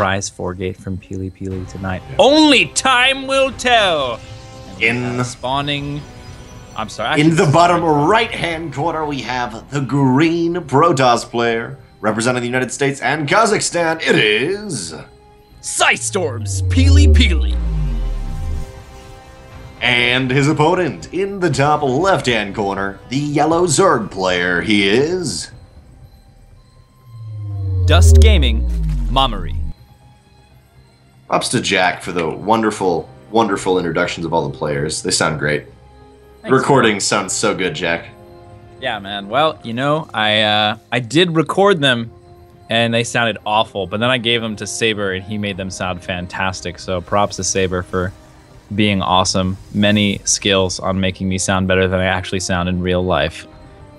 surprise 4-gate from PiLiPiLi tonight. Only time will tell. In spawning, I'm sorry. In the bottom right-hand corner, we have the green Protoss player representing the United States and Kazakhstan. It is Psystorm's PiLiPiLi. And his opponent in the top left-hand corner, the yellow Zerg player. He is Dust Gaming, Mamuri. Props to Jack for the wonderful, wonderful introductions of all the players. They sound great. The recording sounds so good, Jack. Yeah, man. Well, you know, I did record them, and they sounded awful. But then I gave them to Saber, and he made them sound fantastic. So props to Saber for being awesome. Many skills on making me sound better than I actually sound in real life.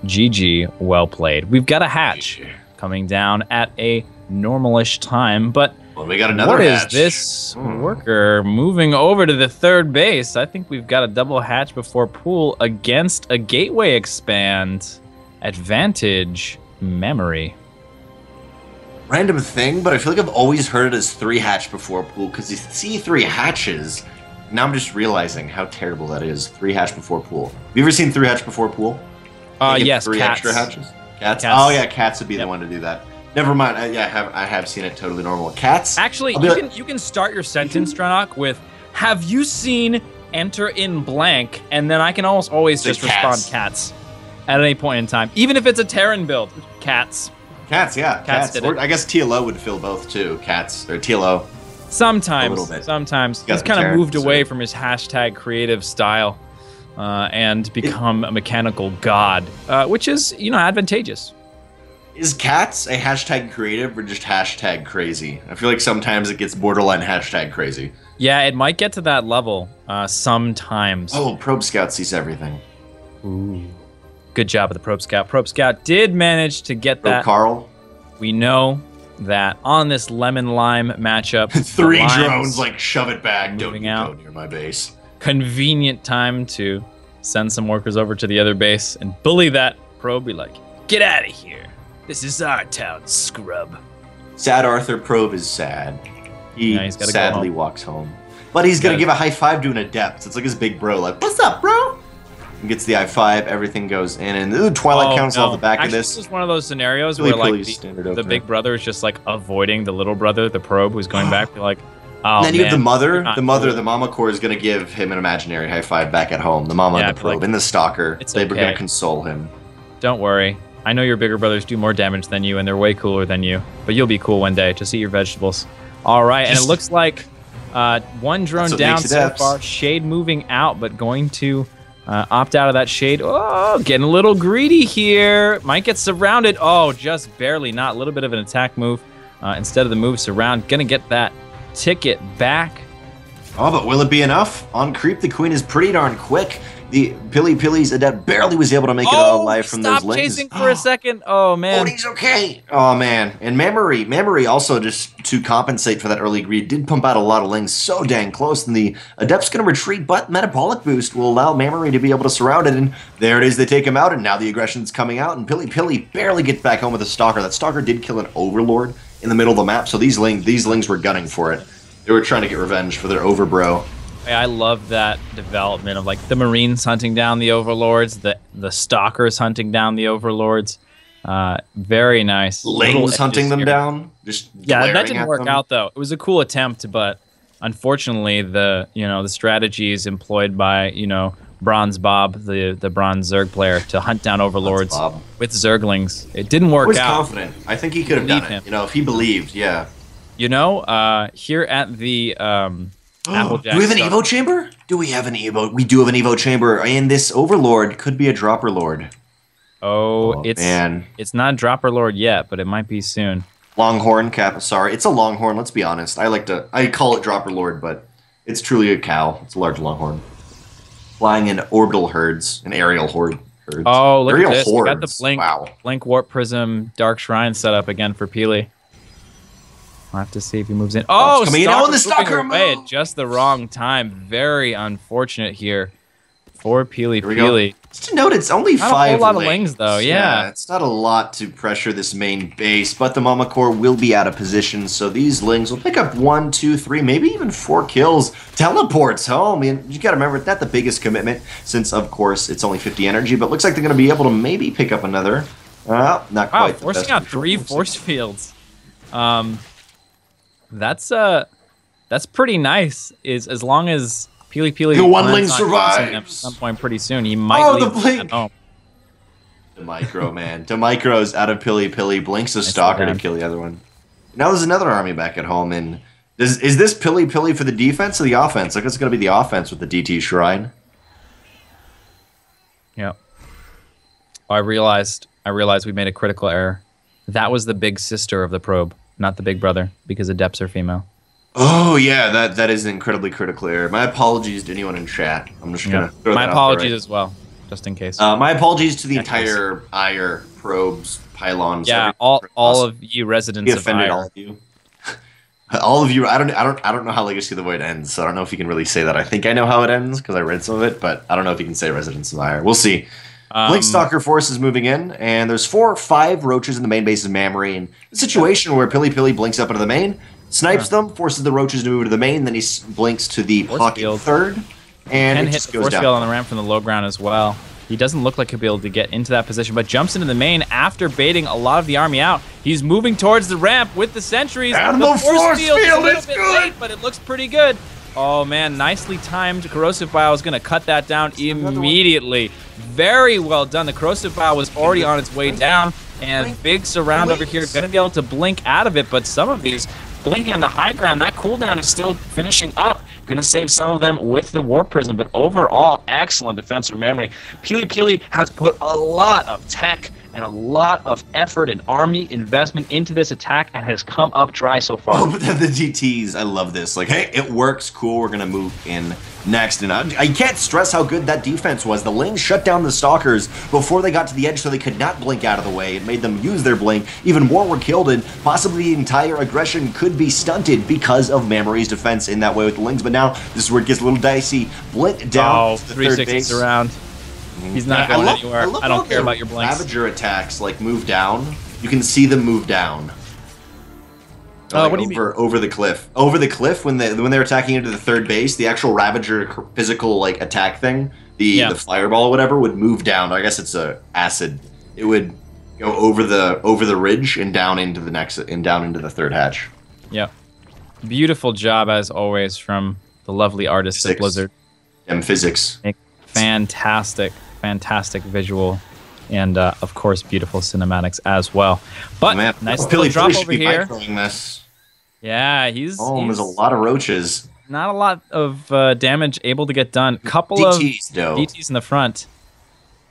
GG, well played. We've got a hatch coming down at a normalish time, but well, we got another what hatch. Is this worker moving over to the third base? I think we've got a double hatch before pool against a gateway expand. Advantage, Mamuri. Random thing, but I feel like I've always heard it as 3 hatch before pool, because you see 3 hatches. Now I'm just realizing how terrible that is. 3 hatch before pool. Have you ever seen 3 hatch before pool? Yes, 3 cats. extra hatches? Cats? Cats. Oh yeah, cats would be the one to do that. Never mind. I have seen it totally normal. Cats? Actually, you can start your sentence, Stranok, with "Have you seen enter in blank?" And then I can almost always just respond cats at any point in time, even if it's a Terran build. Cats. Cats, yeah. Cats did it. I guess TLO would fill both too. Cats or TLO. Sometimes. A little bit. Sometimes. He's kind of moved away from his hashtag creative style and become a mechanical god, which is, you know, advantageous. Is cats a hashtag creative or just hashtag crazy? I feel like sometimes it gets borderline hashtag crazy. Yeah, it might get to that level sometimes. Oh, Probe Scout sees everything. Ooh. Good job with the Probe Scout. Probe Scout did manage to get that. Carl. We know that on this lemon lime matchup, 3 drones like shove it back. Don't out. go near my base. Convenient time to send some workers over to the other base and bully that probe. Be like, get out of here. This is our town, scrub. Sad Arthur Probe is sad. He sadly walks home. But he's gonna give a high five to an adept. It's like his big bro, like, what's up, bro? And gets the high five, everything goes in, and ooh, Twilight Council off the back of this. This is one of those scenarios where like the big brother is just like avoiding the little brother, the probe, who's going back. You're like, oh, and then you have the mother, cool. the mama core is gonna give him an imaginary high five back at home. The mama and the probe and the stalker, they're gonna console him. Don't worry. I know your bigger brothers do more damage than you, and they're way cooler than you. But you'll be cool one day. Just eat your vegetables. All right, and it looks like one drone down so far. Shade moving out, but going to opt out of that shade. Oh, getting a little greedy here. Might get surrounded. Oh, just barely not. A little bit of an attack move instead of the move surround. Gonna get that ticket back. Oh, but will it be enough? On creep, the queen is pretty darn quick. The PiLiPiLi's adept barely was able to make it all alive from those links. Chasing for a second. Oh, man. Oh, he's okay. Oh, man. And Mamuri also, just to compensate for that early greed, did pump out a lot of links so dang close. And the adept's going to retreat, but Metabolic Boost will allow Mamuri to be able to surround it. And there it is. They take him out, and now the aggression's coming out. And PiLiPiLi barely gets back home with a Stalker. That Stalker did kill an Overlord in the middle of the map, so these lings were gunning for it. They were trying to get revenge for their Overbro. I love that development of like the Marines hunting down the Overlords, the Stalkers hunting down the Overlords. Very nice. Lings hunting them down. Just that didn't work out though. It was a cool attempt, but unfortunately the strategies employed by Bronze Bob, the Bronze Zerg player, to hunt down Overlords with Zerglings, it didn't work out. I was confident. I think he could have done it. If he believed, yeah. Here at the Applejack. Do we have an Evo chamber? Do we have an Evo? We do have an Evo chamber, and this Overlord could be a Dropper Lord. Oh, it's not a Dropper Lord yet, but it might be soon. Longhorn cap. Sorry, it's a Longhorn. Let's be honest. I call it Dropper Lord, but it's truly a cow. It's a large Longhorn, flying in orbital herds, an aerial herds. Oh, look at this! Hordes. We got the blink warp prism dark shrine set up again for Pili. I'll have to see if he moves in. Oh, coming in on the Stalker away at just the wrong time. Very unfortunate here for PiLiPiLi. Just to note, it's only not 5 a whole lot lings. of lings, though. Yeah, it's not a lot to pressure this main base, but the Mama Core will be out of position, so these lings will pick up 1, 2, 3, maybe even 4 kills. Teleports home, and you gotta remember, that's the biggest commitment, since, of course, it's only 50 energy, but looks like they're gonna be able to maybe pick up another. Not quite. Wow, forcing out 3 force fields. That's pretty nice. Is as long as PiLiPiLi the one ling survives at some point pretty soon, he might leave the blink. at home. The micro, man. The micro's out of PiLiPiLi, blinks a stalker to kill the other one. Now there's another army back at home, and is this PiLiPiLi for the defense or the offense? Like, it's gonna be the offense with the DT Shrine. Yeah. Oh, I realized we made a critical error. That was the big sister of the probe, not the big brother, because adepts are female. Oh yeah, that is an incredibly critical error. My apologies to anyone in chat. I'm just gonna throw that my out apologies there, as well, just in case. my apologies to the entire Ire probes, pylons. Yeah, all of you residents of offended Ire. all of you. All of you. I don't know how Legacy of the Void ends, so I don't know if you can really say that. I think I know how it ends because I read some of it, but I don't know if you can say residents of Ire. We'll see. Blink Stalker Force is moving in, and there's 4 or 5 roaches in the main base of Mamuri. And a situation where PiLiPiLi blinks up into the main, snipes them, forces the roaches to move to the main, then he blinks to the pocket third, and it just goes force down. field on the ramp from the low ground as well. He doesn't look like he'll be able to get into that position, but jumps into the main after baiting a lot of the army out. He's moving towards the ramp with the sentries. And the force field is a little is bit good. late, but it looks pretty good. Oh man, nicely timed. Corrosive Bile is going to cut that down immediately. Very well done. The Corrosive Bile was already on its way down, and big surround over here. Going to be able to blink out of it, but some of these blinking on the high ground, that cooldown is still finishing up. Going to save some of them with the Warp Prism, but overall, excellent defense from Mamuri. PiLiPiLi has put a lot of tech and a lot of effort and army investment into this attack and has come up dry so far. Oh, but the GTs, I love this. Like, hey, it works, cool, we're gonna move in next. And I can't stress how good that defense was. The Lings shut down the Stalkers before they got to the edge so they could not blink out of the way. It made them use their blink. Even more were killed, and possibly the entire aggression could be stunted because of Mamuri's defense in that way with the Lings. But now, this is where it gets a little dicey. Blink down to the third base. Around. He's not going anywhere. I don't care about your blinks. Ravager attacks, like, move down. You can see them move down. Like, what do you mean? Over the cliff. Over the cliff, when they're attacking into the third base, the actual Ravager physical, like, attack thing, the fireball or whatever, would move down. I guess it's a acid. It would go over the ridge and down into the next down into the third hatch. Yeah. Beautiful job as always from the lovely artists at Blizzard. Physics. Fantastic visual, and of course beautiful cinematics as well. But nice little drop over here. Yeah, he's there's a lot of roaches. Not a lot of damage able to get done. Couple DTs, of though. DTs in the front.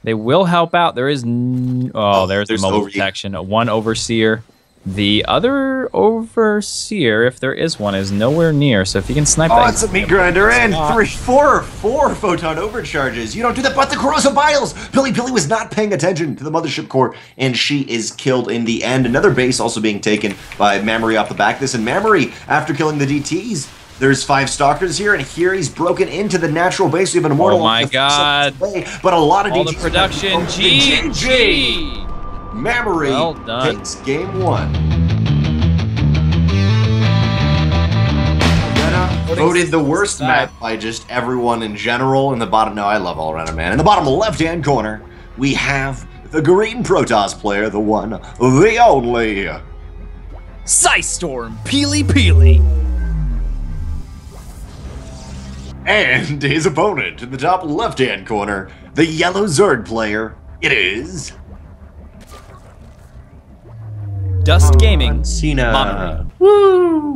They will help out. There is there's the mobile protection. One overseer. The other overseer, if there is one, is nowhere near. So if you can snipe that. Oh, it's a meat grinder and 4 photon overcharges. You don't do that, but the Corrosive Biles. PiLiPiLi was not paying attention to the mothership core, and she is killed in the end. Another base also being taken by Mamuri off the back of this, and Mamuri, after killing the DTs, there's 5 Stalkers here, and here he's broken into the natural base. We have an Immortal. Oh my god. But a lot of all DTs. The production. GG. Mamuri takes game 1. Voted the worst map by just everyone in general. In the bottom, no, I love All Around Man. In the bottom left-hand corner, we have the green Protoss player, the one, the only, Psystorm PiLiPiLi. And his opponent in the top left-hand corner, the yellow Zerg player. It is Dust Gaming. Cena. Woo!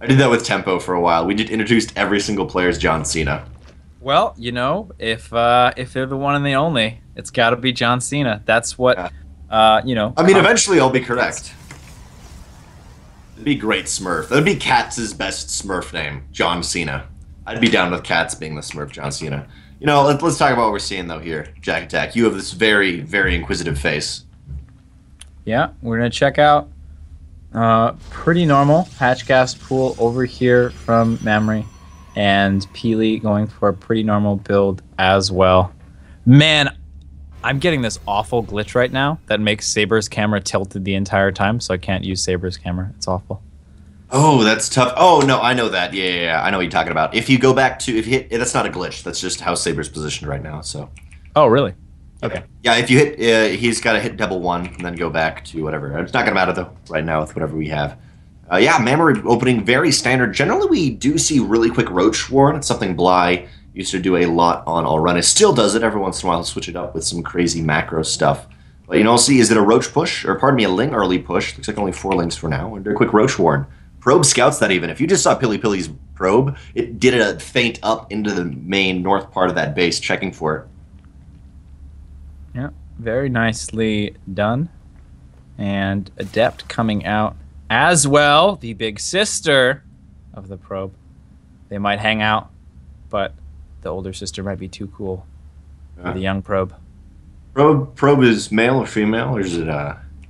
I did that with Tempo for a while. We just introduced every single player as John Cena. Well, you know, if they're the one and the only, it's got to be John Cena. That's what, you know. I mean, eventually I'll be correct. It'd be great Smurf. That'd be Katz's best Smurf name, John Cena. I'd be down with Katz being the Smurf John Cena. You know, let's talk about what we're seeing though here, Jack Attack. You have this very, very inquisitive face. Yeah, we're gonna check out pretty normal hatch gas pool over here from Mamuri, and PiLi going for a pretty normal build as well. Man, I'm getting this awful glitch right now that makes Saber's camera tilted the entire time, so I can't use Saber's camera. It's awful. Oh, that's tough. Oh, no, I know that. Yeah. I know what you're talking about. If you go back to, if you hit, that's not a glitch. That's just how Saber's positioned right now, so. Oh, really? Okay. Yeah, if you hit, he's got to hit double one and then go back to whatever. It's not going to matter, though, right now with whatever we have. Yeah, Mamuri opening very standard. Generally, we do see really quick Roach Warren. It's something Bly used to do a lot on All Run. It still does it. Every once in a while, he'll switch it up with some crazy macro stuff. But, you know, see, is it a Roach push? Or, pardon me, a Ling early push. Looks like only 4 Lings for now. And a quick Roach Warren. Probe scouts that even. If you just saw PiLiPiLi's probe, it did a feint up into the main north part of that base, checking for it. Yeah, very nicely done. And Adept coming out as well, the big sister of the probe. They might hang out, but the older sister might be too cool for the young probe. Probe is male or female, or is it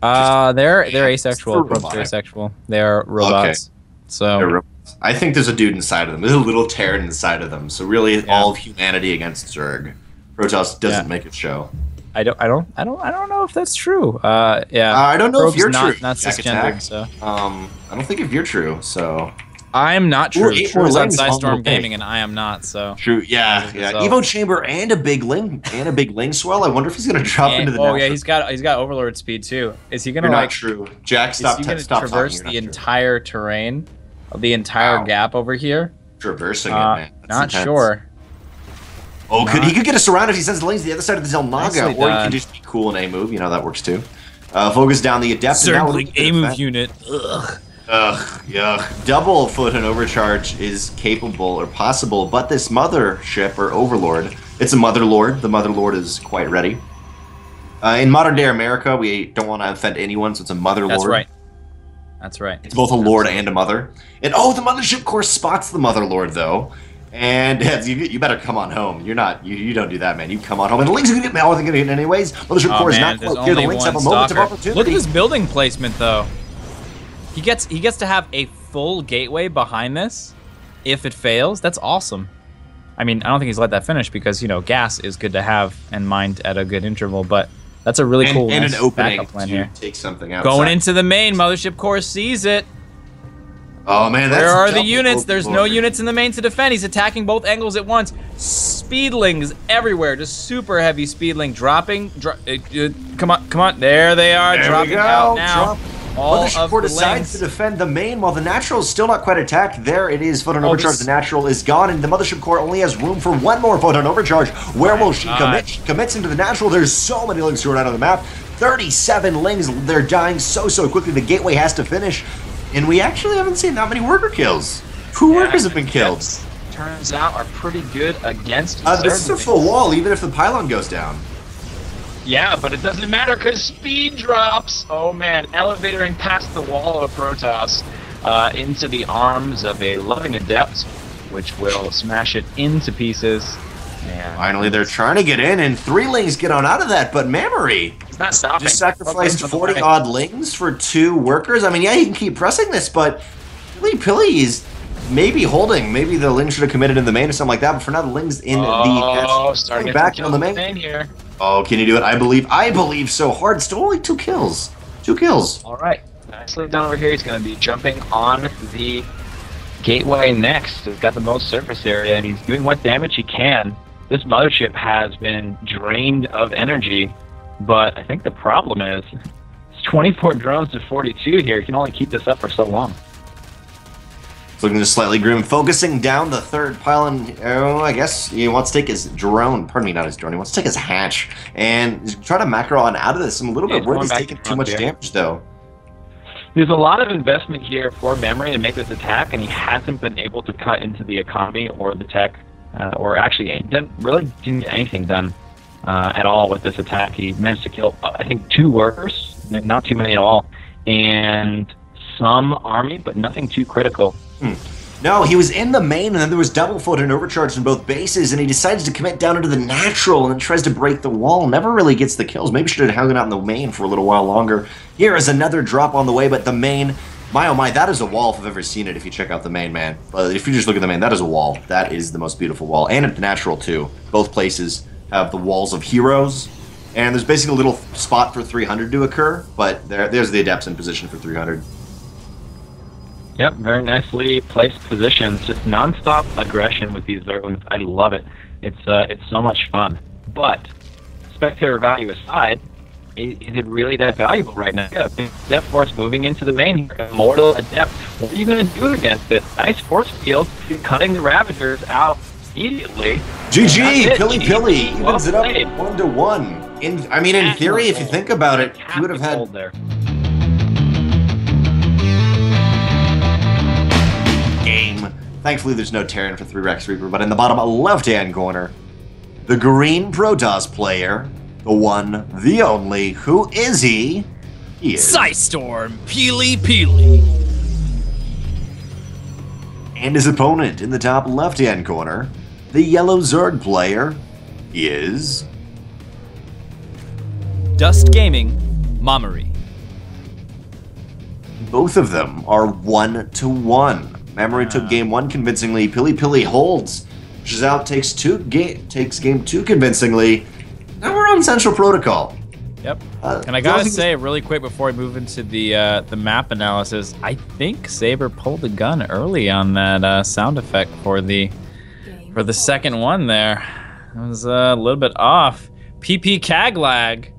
they're asexual. Probes are asexual. They're robots. Okay. So I think there's a dude inside of them. There's a little Terran inside of them. So really, all of humanity against Zerg. Protoss doesn't make it show. I don't know if that's true. Yeah. I don't know if you're true. Not cisgendered. So. I don't think if you're true. So. I'm not true. True is on Psystorm Gaming, and I am not. So. True. Yeah. Evo Chamber and a big Ling swell. I wonder if he's gonna drop into the. Oh yeah, he's got Overlord speed too. Is he gonna not true? Jack, stop. Is he gonna traverse the entire terrain, the entire gap over here? Traversing it, man. That's not intense. Sure. Oh, he could get us around if he sends the Lings to the other side of the Zelnaga, or he can just be cool in A move. You know that works too. Focus down the Adept. Circling A move unit. Yuck. Double Photon Overcharge is capable or possible, but this Mothership or Overlord, it's a Motherlord. The Motherlord is quite ready. In modern day America, we don't want to offend anyone, so it's a Motherlord. That's right. That's right. It's both a lord and a mother. And the Mothership Core spots the Motherlord though. And you better come on home. You're not. You don't do that, man. You come on home. And the Lings are going to get they're going to get anyways. Mothership Core is not quite here. The Lings have a moment of opportunity. Look at this building placement, though. He gets to have a full gateway behind this. If it fails, that's awesome. I mean, I don't think he's let that finish because gas is good to have and mined at a good interval. But that's a really cool and an opening backup plan to here. Take something out. Going into the main, Mothership Core sees it. Oh man, that's where are the units? There's no units in the main to defend. He's attacking both angles at once. Speedlings everywhere, just super heavy speedling dropping. Come on, there they are, dropping out now. Mothership Core decides to defend the main while the Natural is still not quite attacked. There it is, Photon Overcharge. The Natural is gone, and the Mothership Core only has room for one more Photon Overcharge. Where will she commit? She commits into the Natural. There's so many Lings thrown out of the map. 37 Lings. They're dying so quickly. The gateway has to finish. And we actually haven't seen that many worker kills. 2 workers have been killed. Turns out are pretty good against this is a full wall, even if the pylon goes down. Yeah, but it doesn't matter because speed drops. Oh man, elevatoring past the wall of Protoss into the arms of a loving Adept, which will smash it into pieces. Man. Finally, they're trying to get in, and 3 Lings get on out of that, but Mamuri not stopping. Just sacrificed 40-odd Lings for 2 workers. I mean, yeah, he can keep pressing this, but PiLiPiLi is maybe holding. Maybe the Lings should have committed in the main or something like that, but for now, the Lings in starting back on the main here. Oh, can you do it? I believe so hard. Still only 2 kills. 2 kills. All right. Nicely done over here. He's going to be jumping on the gateway next. He's got the most surface area, and he's doing what damage he can. This Mothership has been drained of energy, but I think the problem is it's 24 drones to 42 here. He can only keep this up for so long. Looking just slightly grim, focusing down the 3rd pylon. Oh, I guess he wants to take his drone. Pardon me, not his drone. He wants to take his hatch and try to macro on out of this. I'm a little bit worried he's taking too much damage, though. There's a lot of investment here for Mamuri to make this attack, and he hasn't been able to cut into the economy or the tech. Or actually, really didn't get anything done at all with this attack. He managed to kill, I think, 2 workers, not too many at all, and some army, but nothing too critical. No, he was in the main, and then there was double Photon Overcharge in both bases, and he decides to commit down into the Natural, and then tries to break the wall. Never really gets the kills. Maybe should have hung out in the main for a little while longer. Here is another drop on the way, but the main... My oh my, that is a wall if I've ever seen it, if you check out the main, man. But if you just look at the main, that is a wall. That is the most beautiful wall. And a Natural, too. Both places have the walls of heroes. And there's basically a little spot for 300 to occur, but there's the Adepts in position for 300. Yep, very nicely placed positions. Just non-stop aggression with these Zerglings. I love it. It's so much fun. But spectator value aside, is it really that valuable right now? Yeah, Adept Force moving into the main here. Immortal Adept. What are you going to do against this? Nice force field, cutting the Ravagers out immediately. GG! PiLiPiLi evens it up 1-1. In theory, if you think about it, he would have had there. Game. Thankfully, there's no Terran for 3 Rex Reaper, but in the bottom left-hand corner, the green Protoss player, the one, the only, who is he? He is Psystorm PiLiPiLi. And his opponent in the top left-hand corner, the yellow Zerg player, is Dust Gaming Mamuri. Both of them are 1-1. Mamuri took game 1 convincingly. PiLiPiLi holds. Pushes out, takes game 2 convincingly. Now we're on Central Protocol. Yep. And I gotta say, really quick before we move into the map analysis, I think Saber pulled the gun early on that sound effect for the second one there. It was a little bit off. PP CAG lag.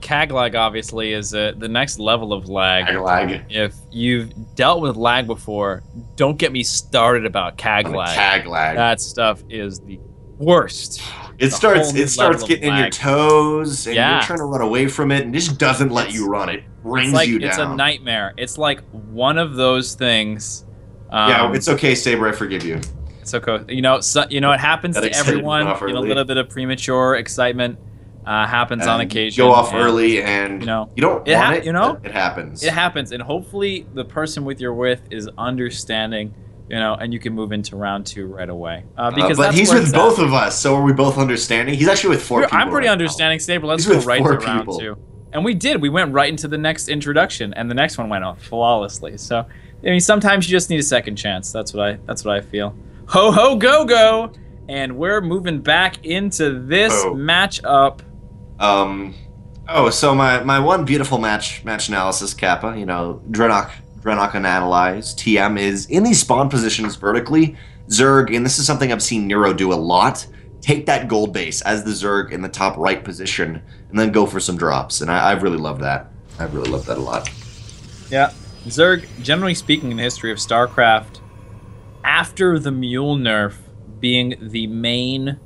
CAG lag obviously is the next level of lag. CAG lag. If you've dealt with lag before, don't get me started about CAG lag. CAG lag. That stuff is the worst. It starts getting in your toes, and you're trying to run away from it, and it just doesn't let you run. It brings you down. It's a nightmare. It's like one of those things. Yeah, it's okay, Saber. I forgive you. It's okay. It happens to everyone. A little bit of premature excitement happens on occasion. Go off early, and you don't want it. It happens. It happens, and hopefully the person you're with is understanding. And you can move into round 2 right away. But he's with both of us, so are we both understanding? He's actually with 4 people. I'm pretty understanding, Saber. Let's go right to round 2. And we did. We went right into the next introduction, and the next one went off flawlessly. So, sometimes you just need a second chance. That's what I feel. Ho ho go go, and we're moving back into this matchup. So my one beautiful match analysis, Kappa. Drenok and Analyze. TM is in these spawn positions vertically. Zerg, and this is something I've seen Nero do a lot, take that gold base as the Zerg in the top right position, and then go for some drops. And I really love that. I really love that a lot. Yeah. Zerg, generally speaking in the history of StarCraft, after the Mule nerf being the main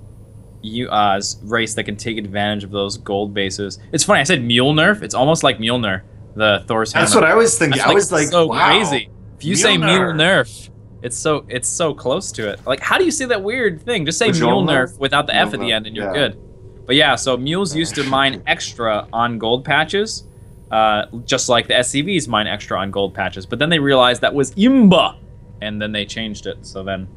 race that can take advantage of those gold bases. It's funny, I said Mule nerf. It's almost like Mjolnir. The Thor's hammer. That's what I was thinking. I was like, so wow, crazy. If you say Mule nerf, it's so close to it. Like, how do you say that weird thing? Just say Mule nerf without the F at the end, and you're good. But yeah, so mules used to mine extra on gold patches, just like the SCVs mine extra on gold patches. But then they realized that was imba, and then they changed it. So then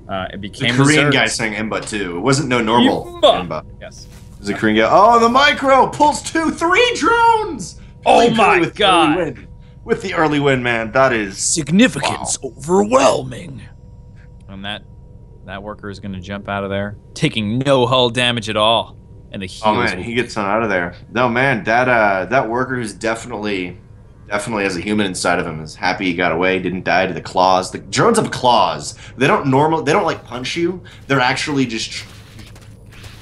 it became the Korean guy saying imba too. It wasn't normal imba. Yes, it was a Korean guy. Oh, the micro pulls 2-3 drones. Oh my god! With the early win, man, that is significance overwhelming. And that worker is going to jump out of there, taking no hull damage at all, and the heals. Oh man, he gets on out of there. No man, that worker is definitely has a human inside of him. Is happy he got away, didn't die to the claws. The drones have claws. They don't like punch you. They're actually just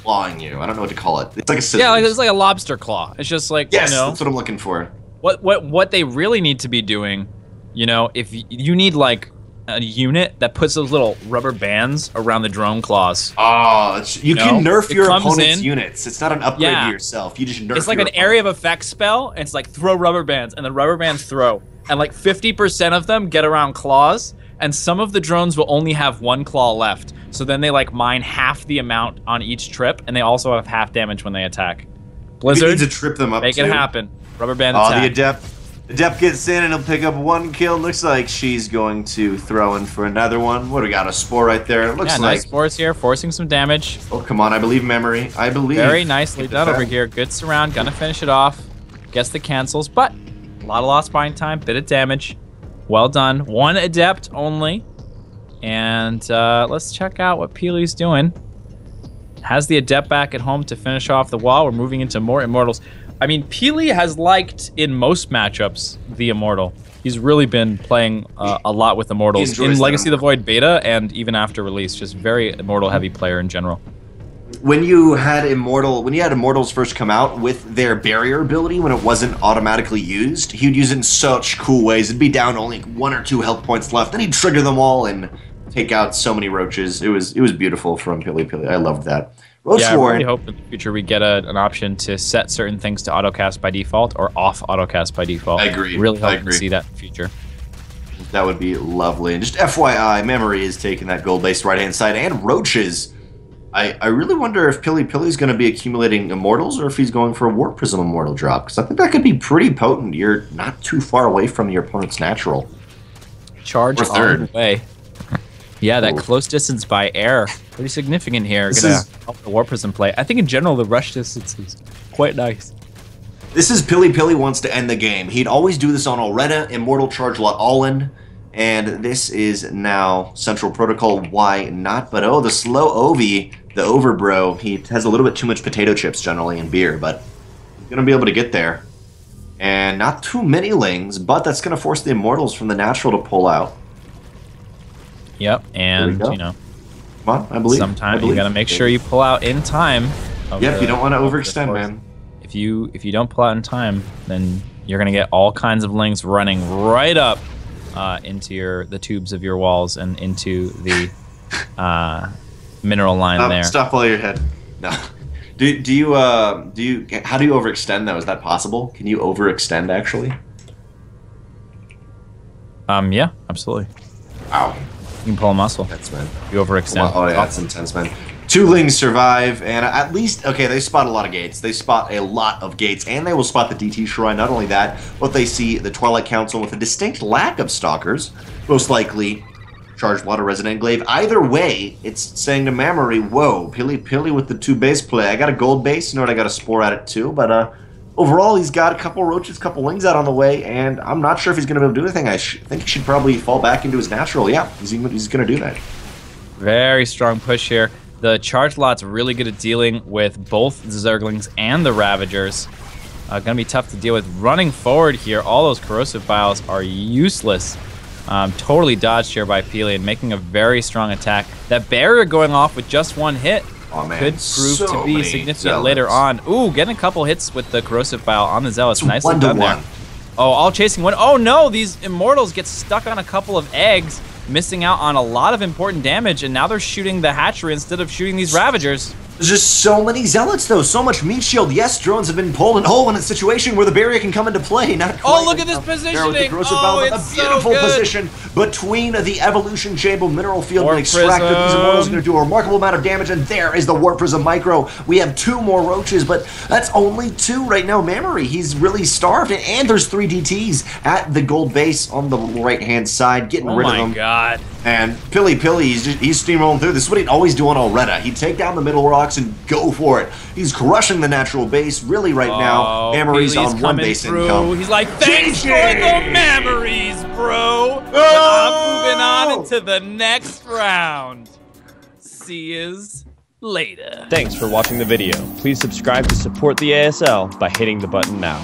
clawing you. I don't know what to call it. It's like a scissors. Yeah, it's like a lobster claw. It's just like, yes, that's what I'm looking for. What they really need to be doing, if you need like a unit that puts those little rubber bands around the drone claws. Oh, you can nerf your opponent's units. It's not an upgrade to yourself. You just nerf. It's like an area of effect spell, and it's like throw rubber bands, and the rubber bands throw, and like 50% of them get around claws, and some of the drones will only have 1 claw left. So then they like mine half the amount on each trip, and they also have half damage when they attack. Blizzard, you need to trip them up. Make it happen. Rubber band attack. The Adept gets in and he'll pick up 1 kill. Looks like she's going to throw in for another one. What do we got? A spore right there. It looks like nice spores here, forcing some damage. Oh come on! I believe Mamuri. I believe. Very nicely done over here. Good surround. Gonna finish it off. Guess the cancels, but a lot of lost buying time. Bit of damage. Well done. 1 Adept only. And let's check out what PiLiPiLi's doing. has the Adept back at home to finish off the wall. We're moving into more Immortals. I mean, PiLiPiLi has liked, in most matchups, the Immortal. He's really been playing a lot with Immortals in Legacy of the Void beta and even after release. Just very Immortal-heavy player in general. When you had Immortals first come out with their barrier ability, when it wasn't automatically used, he would use it in such cool ways. It'd be down only 1 or 2 health points left, then he'd trigger them all and take out so many roaches. It was beautiful from PiLiPiLi. I loved that. I really hope in the future we get an option to set certain things to autocast by default or off autocast by default. I agree. Really hope to see that in the future. That would be lovely. And just FYI, Mamuri is taking that gold-based right-hand side and roaches. I really wonder if PiLiPiLi is going to be accumulating Immortals or if he's going for a Warp Prism Immortal drop, because I think that could be pretty potent. You're not too far away from your opponent's natural. Charge on the way. Yeah, that close distance by air, pretty significant here. Gonna help the Warp Prism play. I think in general the rush distance is quite nice. This is PiLiPiLi wants to end the game. He'd always do this on Alreta, Immortal Charge Lot All-In, and this is now Central Protocol. Why not? But oh, the slow Ovi, the Overbro, he has a little bit too much potato chips generally in beer, but he's going to be able to get there. And not too many lings, but that's going to force the Immortals from the natural to pull out. Yep, and you know, come on, I believe. Sometimes you got to make sure you pull out in time. Yep, you don't want to overextend, man. If you don't pull out in time, then you're gonna get all kinds of lings running right up into the tubes of your walls and into the mineral line there. Stop while your head. No. How do you overextend though? Is that possible? Can you overextend actually? Yeah, absolutely. Wow. You can pull a muscle. That's man. You overextend. Oh yeah, that's intense, man. 2 lings survive, and at least, okay, they spot a lot of gates. They spot a lot of gates, and they will spot the DT Shrine. Not only that, but they see the Twilight Council with a distinct lack of stalkers. Most likely, Charged Water Resident Glaive. Either way, it's saying to Mamuri, whoa, PiLiPiLi with the 2 base play. I got a gold base, you know what, I got a Spore at it too, but overall, he's got a couple roaches, a couple lings out on the way, and I'm not sure if he's going to be able to do anything. I think he should probably fall back into his natural. Yeah, he's going to do that. Very strong push here. The charge lot's really good at dealing with both the Zerglings and the Ravagers. Gonna be tough to deal with. Running forward here, all those corrosive vials are useless. Totally dodged here by PiLiPiLi and making a very strong attack. That barrier going off with just 1 hit could prove to be significant later on. Ooh, getting a couple hits with the corrosive vial on the Zealots. Nicely done there. Oh, all chasing one. Oh no, these Immortals get stuck on a couple of eggs, missing out on a lot of important damage, and now they're shooting the hatchery instead of shooting these Ravagers. There's just so many Zealots, though. So much meat shield. Yes, drones have been pulled, and in a situation where the barrier can come into play. Not quite. Oh, look at this positioning. It's a beautiful position between the Evolution Chamber mineral field and Extractor. These Immortals are going to do a remarkable amount of damage, and there is the Warp Prism Micro. We have 2 more roaches, but that's only 2 right now. Mamuri, he's really starved, and there's 3 DTs at the gold base on the right-hand side, getting rid of them. Oh my god. And PiLiPiLi, he's steamrolling through. This is what he'd always do on Alreta. He'd take down the middle rocks and go for it. He's crushing the natural base really right now. Mamuri's on 1 base income. He's like, thanks for the Mamuries, bro. I'm moving on into the next round. See yous later. Thanks for watching the video. Please subscribe to support the ASL by hitting the button now.